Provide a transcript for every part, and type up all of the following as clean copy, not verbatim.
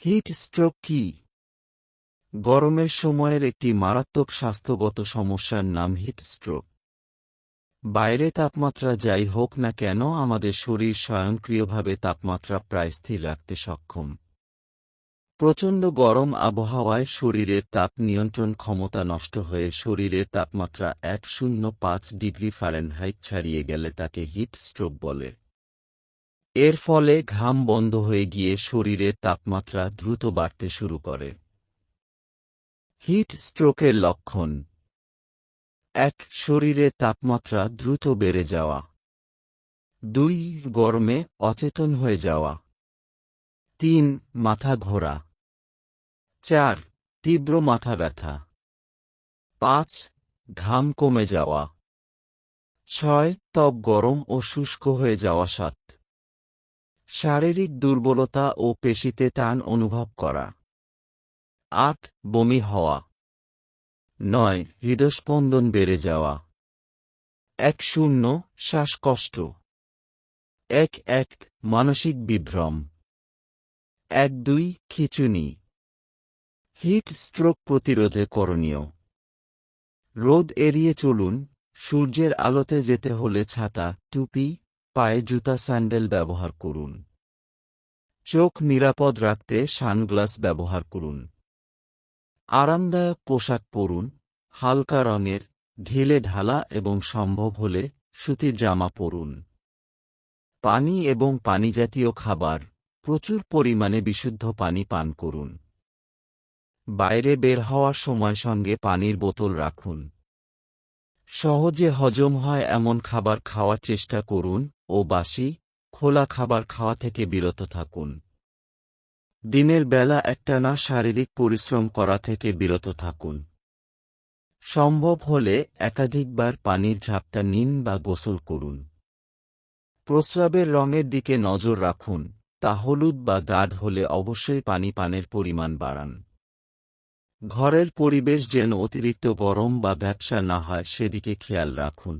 Heat stroke কি? গরমের সময়ের একটি মারাত্মক স্বাস্থ্যগত সমস্যার নাম হিট স্ট্রোক। বাইরে তাপমাত্রা যাই হোক না কেন, আমাদের শরীর স্বয়ংক্রিয়ভাবে তাপমাত্রা প্রায় স্থির রাখতে সক্ষম। প্রচণ্ড গরম আবহাওয়ায় শরীরের তাপ নিয়ন্ত্রণ ক্ষমতা নষ্ট হয়ে শরীরের তাপমাত্রা ১০৫ ডিগ্রি ফারেনহাইট ছাড়িয়ে গেলে তাকে হিট স্ট্রোক বলে। এর ফলে ঘাম বন্ধ হয়ে গিয়ে শরীরের তাপমাত্রা দ্রুত বাড়তে শুরু করে। হিট স্ট্রোকের লক্ষণ: ১. শরীরে তাপমাত্রা দ্রুত বেড়ে যাওয়া। ২. গরমে অচেতন হয়ে যাওয়া। ৩. মাথা ঘোরা। ৪. তীব্র মাথা ব্যথা। ৫. ঘাম কমে যাওয়া। ৬. ত্বক গরম ও শুষ্ক হয়ে যাওয়া। ৭. শারীরিক দুর্বলতা ও পেশিতে টান অনুভব করা। ৮. বমি হওয়া। ৯. হৃদস্পন্দন বেড়ে যাওয়া। ১০. শ্বাসকষ্ট। ১১. মানসিক বিভ্রম। ১২. খিঁচুনি। হিট স্ট্রোক প্রতিরোধে করণীয়: রোদ এড়িয়ে চলুন। সূর্যের আলোতে যেতে হলে ছাতা, টুপি, পায়ে জুতা, স্যান্ডেল ব্যবহার করুন। চোখ নিরাপদ রাখতে সানগ্লাস ব্যবহার করুন। আরামদায়ক পোশাক পরুন, হালকা রঙের, ঢিলে ঢালা এবং সম্ভব হলে সুতির জামা পরুন। পানি এবং পানিজাতীয় খাবার: প্রচুর পরিমাণে বিশুদ্ধ পানি পান করুন। বাইরে বের হওয়ার সময় সঙ্গে পানির বোতল রাখুন। সহজে হজম হয় এমন খাবার খাওয়ার চেষ্টা করুন ও বাসি, খোলা খাবার খাওয়া থেকে বিরত থাকুন। দিনের বেলা একটানা শারীরিক পরিশ্রম করা থেকে বিরত থাকুন। সম্ভব হলে একাধিকবার পানির ঝাপটা নিন বা গোসল করুন। প্রস্রাবের রঙের দিকে নজর রাখুন, তা হলুদ বা গাঢ় হলে অবশ্যই পানি পানের পরিমাণ বাড়ান। ঘরের পরিবেশ যেন অতিরিক্ত গরম বা ভ্যাপসা না হয় সেদিকে খেয়াল রাখুন।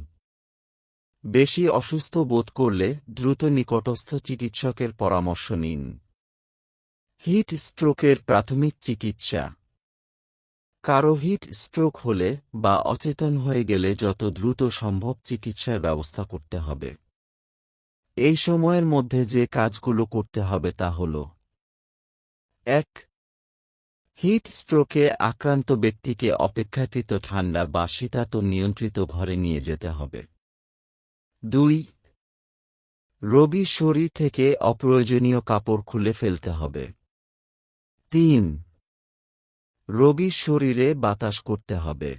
বেশি অসুস্থ বোধ করলে দ্রুত নিকটস্থ চিকিৎসকের পরামর্শ নিন। হিট স্ট্রোকের প্রাথমিক চিকিৎসা: কারো হিট স্ট্রোক হলে বা অচেতন হয়ে গেলে যত দ্রুত সম্ভব চিকিৎসার ব্যবস্থা করতে হবে। এই সময়ের মধ্যে যে কাজগুলো করতে হবে তা হল: ১. হিট স্ট্রোকে আক্রান্ত ব্যক্তিকে অপেক্ষাকৃত ঠান্ডা বা শীতাত নিয়ন্ত্রিত ঘরে নিয়ে যেতে হবে। ২. রোগীর শরীর থেকে অপ্রয়োজনীয় কাপড় খুলে ফেলতে হবে। ৩. রোগীর শরীরে বাতাস করতে হবে।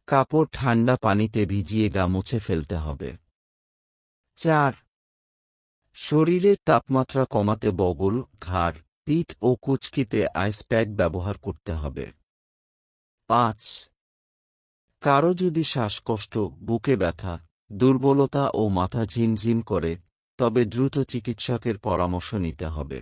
কাপড় ঠান্ডা পানিতে ভিজিয়ে গা মুছে ফেলতে হবে। ৪. শরীরের তাপমাত্রা কমাতে বগল, ঘাড়, পিঠ ও কুঁচকিতে আইস প্যাক ব্যবহার করতে হবে। ৫. কারো যদি শ্বাসকষ্ট, বুকে ব্যথা, দুর্বলতা ও মাথা ঝিমঝিম করে, তবে দ্রুত চিকিৎসকের পরামর্শ নিতে হবে।